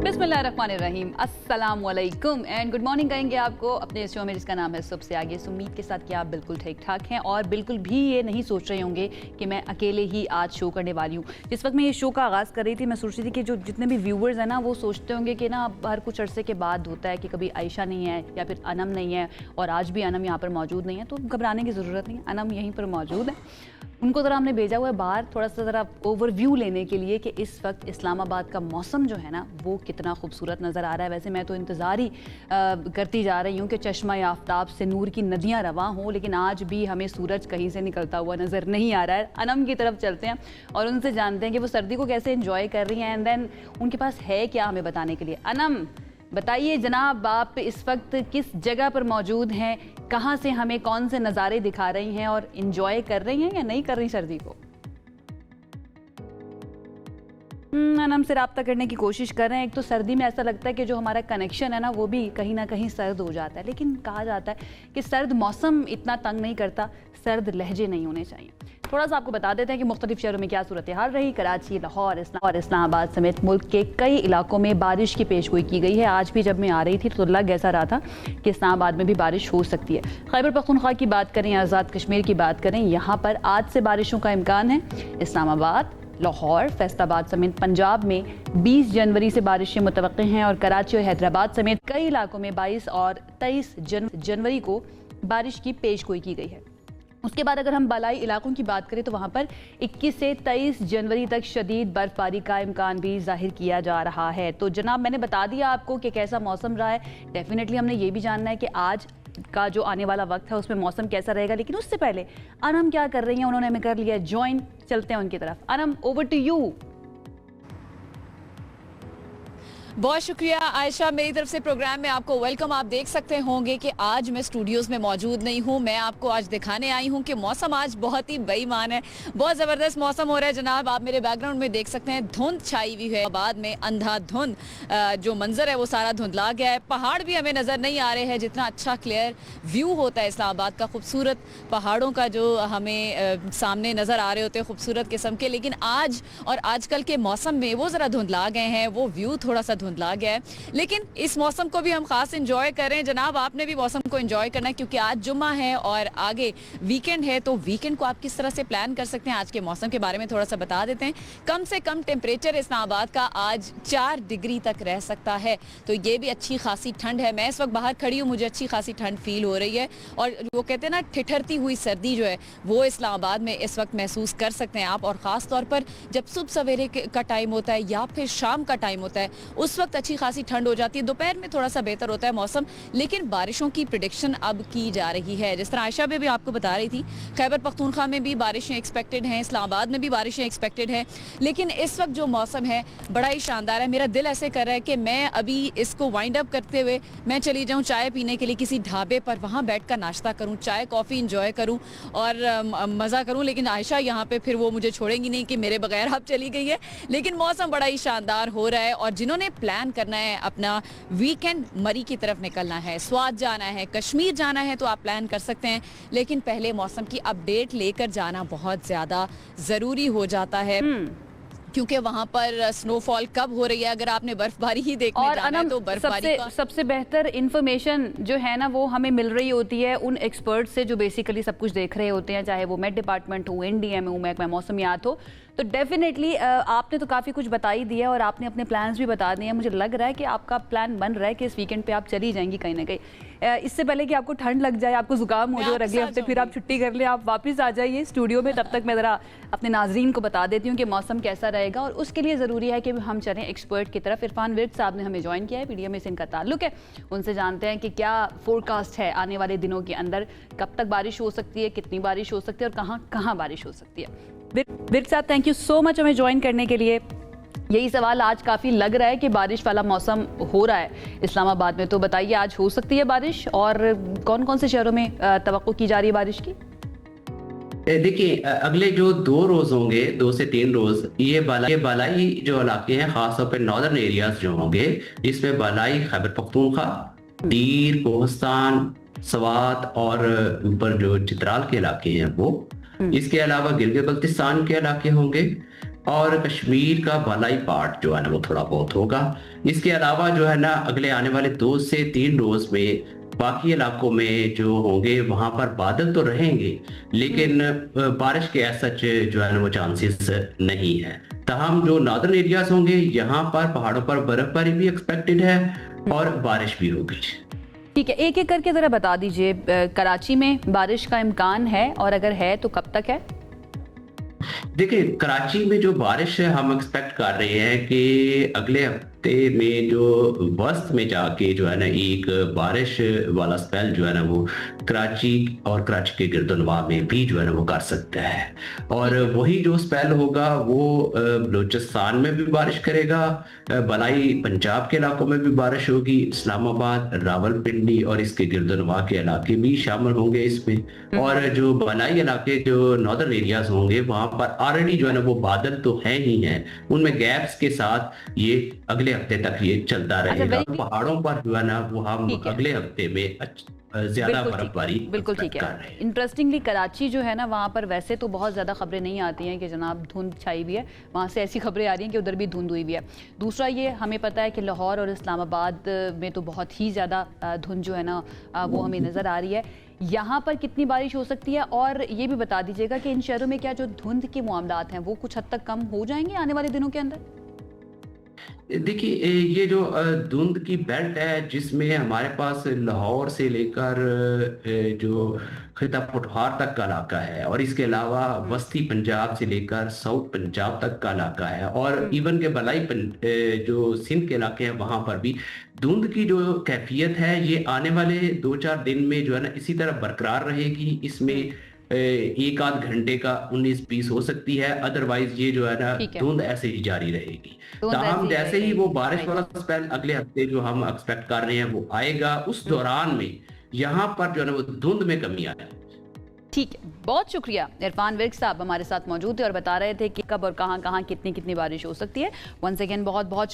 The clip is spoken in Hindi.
बिस्मिल्लाहिर्रहमानिर्रहीम, अस्सलाम वालेकुम एंड गुड मॉर्निंग कहेंगे आपको अपने शो में जिसका नाम है सुबह से आगे। उम्मीद के साथ कि आप बिल्कुल ठीक ठाक हैं और बिल्कुल भी ये नहीं सोच रहे होंगे कि मैं अकेले ही आज शो करने वाली हूँ। जिस वक्त मैं ये शो का आगाज़ कर रही थी मैं सोच रही थी कि जो जितने भी व्यूवर्स हैं ना वो सोचते होंगे कि ना हर कुछ अरसे के बाद होता है कि कभी आयशा नहीं है या फिर अनम नहीं है और आज भी अनम यहाँ पर मौजूद नहीं है, तो घबराने की ज़रूरत नहीं है, अनम यहीं पर मौजूद है। उनको ज़रा हमने भेजा हुआ है बाहर थोड़ा सा ज़रा ओवरव्यू लेने के लिए कि इस वक्त इस्लामाबाद का मौसम जो है ना वो कितना खूबसूरत नज़र आ रहा है। वैसे मैं तो इंतज़ार ही करती जा रही हूँ कि चश्मा आफ्ताब से नूर की नदियाँ रवां हों, लेकिन आज भी हमें सूरज कहीं से निकलता हुआ नज़र नहीं आ रहा है। अनम की तरफ चलते हैं और उनसे जानते हैं कि वो सर्दी को कैसे इंजॉय कर रही हैं एंड देन उनके पास है क्या हमें बताने के लिए। अनम बताइए जनाब, आप इस वक्त किस जगह पर मौजूद हैं, कहाँ से हमें कौन से नज़ारे दिखा रही हैं और इंजॉय कर रही हैं या नहीं कर रही सर्दी को? अनम से रब्ता करने की कोशिश कर रहे हैं। एक तो सर्दी में ऐसा लगता है कि जो हमारा कनेक्शन है ना वो भी कहीं ना कहीं सर्द हो जाता है, लेकिन कहा जाता है कि सर्द मौसम इतना तंग नहीं करता, सर्द लहजे नहीं होने चाहिए। थोड़ा सा आपको बता देते हैं कि मुख्तलिफ शहरों में क्या सूरत हाल रही। कराची, लाहौर और इस्लामाबाद समेत मुल्क के कई इलाकों में बारिश की पेशगोई की गई है। आज भी जब मैं आ रही थी तो लग ऐसा रहा था कि इस्लामाबाद में भी बारिश हो सकती है। खैबर पख्तूनख्वा की बात करें, आज़ाद कश्मीर की बात करें, यहाँ पर आज से बारिशों का इम्कान है। इस्लामाबाद, लाहौर, फैसलाबाद समेत पंजाब में 20 जनवरी से बारिशें मुतवक्किल हैं और कराची और हैदराबाद समेत कई इलाकों में 22 और 23 जनवरी को बारिश की पेशगोई की गई है। उसके बाद अगर हम बालाई इलाकों की बात करें तो वहाँ पर 21 से 23 जनवरी तक शदीद बर्फबारी का इम्कान भी जाहिर किया जा रहा है। तो जनाब मैंने बता दिया आपको कि कैसा मौसम रहा है। डेफिनेटली हमने ये भी जानना है कि आज का जो आने वाला वक्त है उसमें मौसम कैसा रहेगा, लेकिन उससे पहले अनम क्या कर रही हैं, उन्होंने हमें कर लिया ज्वाइन। चलते हैं उनकी तरफ। Anam, over to you. बहुत शुक्रिया आयशा, मेरी तरफ से प्रोग्राम में आपको वेलकम। आप देख सकते होंगे कि आज मैं स्टूडियोज़ में मौजूद नहीं हूं। मैं आपको आज दिखाने आई हूं कि मौसम आज बहुत ही बेईमान है, बहुत ज़बरदस्त मौसम हो रहा है जनाब। आप मेरे बैकग्राउंड में देख सकते हैं धुंध छाई हुई है, बाद में अंधाधुंध जो मंजर है वो सारा धुंधला गया है। पहाड़ भी हमें नज़र नहीं आ रहे हैं। जितना अच्छा क्लियर व्यू होता है इस्लामाबाद का, खूबसूरत पहाड़ों का जो हमें सामने नज़र आ रहे होते हैं खूबसूरत किस्म के, लेकिन आज और आजकल के मौसम में वो ज़रा धुंधला गए हैं, वो व्यू थोड़ा सा धुंधला गया है। लेकिन इस मौसम को भी हम खास एंजॉय कर रहे हैं जनाब। आपने भी मौसम को एंजॉय करना है क्योंकि आज जुम्मा है और आगे वीकेंड है, तो वीकेंड को आप किस तरह से प्लान कर सकते हैं आज के मौसम के बारे में थोड़ा सा बता देते हैं। कम से कम टेम्परेचर इस्लामाबाद का आज 4 डिग्री तक रह सकता है, तो ये भी अच्छी खासी ठंड है। मैं इस वक्त बाहर खड़ी हूँ, मुझे अच्छी खासी ठंड फील हो रही है और वो कहते हैं ना ठिठरती हुई सर्दी जो है वो इस्लामाबाद में इस वक्त महसूस कर सकते हैं आप। और ख़ास तौर पर जब सुबह सवेरे का टाइम होता है या फिर शाम का टाइम होता है उस वक्त अच्छी खासी ठंड हो जाती है। दोपहर में थोड़ा सा बेहतर होता है मौसम, लेकिन बारिशों की प्रिडिक्शन अब की जा रही है। जिस तरह आयशा भी आपको बता रही थी, खैबर पख्तूनख्वा में भी बारिशें एक्सपेक्टेड हैं, इस्लामाबाद में भी बारिशें एक्सपेक्टेड हैं। लेकिन इस वक्त जो मौसम है बड़ा ही शानदार है। मेरा दिल ऐसे कर रहा है कि मैं अभी इसको वाइंड अप करते हुए मैं चली जाऊँ चाय पीने के लिए किसी ढाबे पर, वहाँ बैठ कर नाश्ता करूँ, चाय कॉफ़ी इंजॉय करूँ और मज़ा करूँ। लेकिन आयशा यहाँ पे फिर वो मुझे छोड़ेंगी नहीं कि मेरे बगैर आप चली गई है। लेकिन मौसम बड़ा ही शानदार हो रहा है और जिन्होंने प्लान करना है अपना वीकेंड मरी की तरफ निकलना है, स्वाद जाना है, कश्मीर जाना है, तो आप प्लान कर सकते हैं। लेकिन पहले मौसम की अपडेट लेकर जाना बहुत ज़्यादा ज़रूरी हो जाता है क्योंकि वहाँ पर स्नोफॉल कब हो रही है। अगर आपने बर्फबारी ही देखने और जाना है तो बर्फबारी सबसे बेहतर इन्फॉर्मेशन जो है ना वो हमें मिल रही होती है उन एक्सपर्ट से जो बेसिकली सब कुछ देख रहे होते हैं, चाहे वो मेट डिपार्टमेंट हो, एनडीएम हो, महकमा मौसमियात हो। तो डेफिनेटली आपने तो काफ़ी कुछ बता ही दिया और आपने अपने प्लान्स भी बता दिए हैं। मुझे लग रहा है कि आपका प्लान बन रहा है कि इस वीकेंड पे आप चली जाएंगी कहीं ना कहीं। इससे पहले कि आपको ठंड लग जाए, आपको जुकाम हो जाए और अगले हफ्ते फिर आप छुट्टी कर ले, आप वापस आ जाइए स्टूडियो में। तब तक मैं ज़रा अपने नाजरीन को बता देती हूँ कि मौसम कैसा रहेगा और उसके लिए ज़रूरी है कि हम चलें एक्सपर्ट की तरफ। इरफान विर्द साहब ने हमें ज्वाइन किया है, पीडीएम से इनका ताल्लुक है। उनसे जानते हैं कि क्या फोरकास्ट है आने वाले दिनों के अंदर, कब तक बारिश हो सकती है, कितनी बारिश हो सकती है और कहाँ कहाँ बारिश हो सकती है। विर्द साहब, थैंक यू सो मच हमें ज्वाइन करने के लिए। यही सवाल, आज काफ़ी लग रहा है कि बारिश वाला मौसम हो रहा है इस्लामाबाद में, तो बताइए आज हो सकती है बारिश और कौन कौन से शहरों में तवक्को की जा रही है बारिश की? देखिए, अगले जो 2 रोज होंगे, 2 से 3 रोज, ये बालाई जो इलाके हैं खासतौर पर नॉर्दर्न एरियाज जो होंगे, इसमें बालाई खैबर पख्तूनख्वा, दीर, कोहस्तान, स्वात और ऊपर जो चित्राल के इलाके हैं वो, इसके अलावा गिलगित बल्तिस्तान के इलाके होंगे, और कश्मीर का बालाई पार्ट जो है ना वो थोड़ा बहुत होगा। इसके अलावा जो है ना अगले आने वाले 2 से 3 रोज में बाकी इलाकों में जो होंगे वहां पर बादल तो रहेंगे, लेकिन बारिश के ऐसा जो है ना वो चांसेस नहीं है। तमाम जो नॉर्दर्न एरियाज होंगे यहाँ पर पहाड़ों पर बर्फबारी भी एक्सपेक्टेड है और बारिश भी होगी। ठीक है, एक एक करके जरा बता दीजिए, कराची में बारिश का इम्कान है और अगर है तो कब तक है? देखिए, कराची में जो बारिश है हम एक्सपेक्ट कर रहे हैं कि अगले हफ्ते में जो वस्त में जाके जो है ना एक बारिश वाला स्पेल जो है ना वो कराची और कराची के गिरदोनवा में भी जो है ना वो कर सकता है। और वही जो स्पेल होगा वो बलूचिस्तान में भी बारिश करेगा, बलाई पंजाब के इलाकों में भी बारिश होगी, इस्लामाबाद, रावलपिंडी और इसके गिरदोनवा के इलाके भी शामिल होंगे इसमें। और जो बलाई इलाके जो नॉर्दर्न एरियाज होंगे वहां पर ऑलरेडी जो है ना वो बादल तो है ही हैं, उनमें गैप्स के साथ ये अगले हफ्ते तक ये चलता रहेगा। पहाड़ों पर जो है ना वो हम अगले हफ्ते में ज्यादा बर्फबारी बिल्कुल ठीक है। इंटरेस्टिंगली कराची जो है ना वहाँ पर वैसे तो बहुत ज़्यादा खबरें नहीं आती हैं कि जनाब धुंध छाई हुई है, वहाँ से ऐसी खबरें आ रही हैं कि उधर भी धुंध हुई हुई है। दूसरा ये हमें पता है कि लाहौर और इस्लामाबाद में तो बहुत ही ज़्यादा धुंध जो है ना वो हमें नज़र आ रही है। यहाँ पर कितनी बारिश हो सकती है और ये भी बता दीजिएगा कि इन शहरों में क्या जो धुंध के मामलात हैं वो कुछ हद तक कम हो जाएंगे आने वाले दिनों के अंदर? देखिए, ये जो धुंध की बेल्ट है जिसमें हमारे पास लाहौर से लेकर जो खिता पठवार तक का इलाका है और इसके अलावा वस्ती पंजाब से लेकर साउथ पंजाब तक का इलाका है और इवन के बलाई जो सिंध के इलाके हैं वहां पर भी धुंध की जो कैफियत है ये आने वाले 2-4 दिन में जो है ना इसी तरह बरकरार रहेगी। इसमें एक आध घंटे का 19-20 हो सकती है, अदरवाइज ये जो है ना धुंध ऐसे ही जारी रहेगी। हम जैसे ही वो बारिश वाला स्पेल अगले हफ्ते जो हम एक्सपेक्ट कर रहे हैं वो आएगा, उस दौरान में यहाँ पर जो है ना वो धुंध में कमी आएगी। ठीक है, बहुत शुक्रिया। इरफान विर्क साहब हमारे साथ मौजूद थे और बता रहे थे कि कब और कहाँ कहाँ कितनी कितनी बारिश हो सकती है। वंस अगेन बहुत बहुत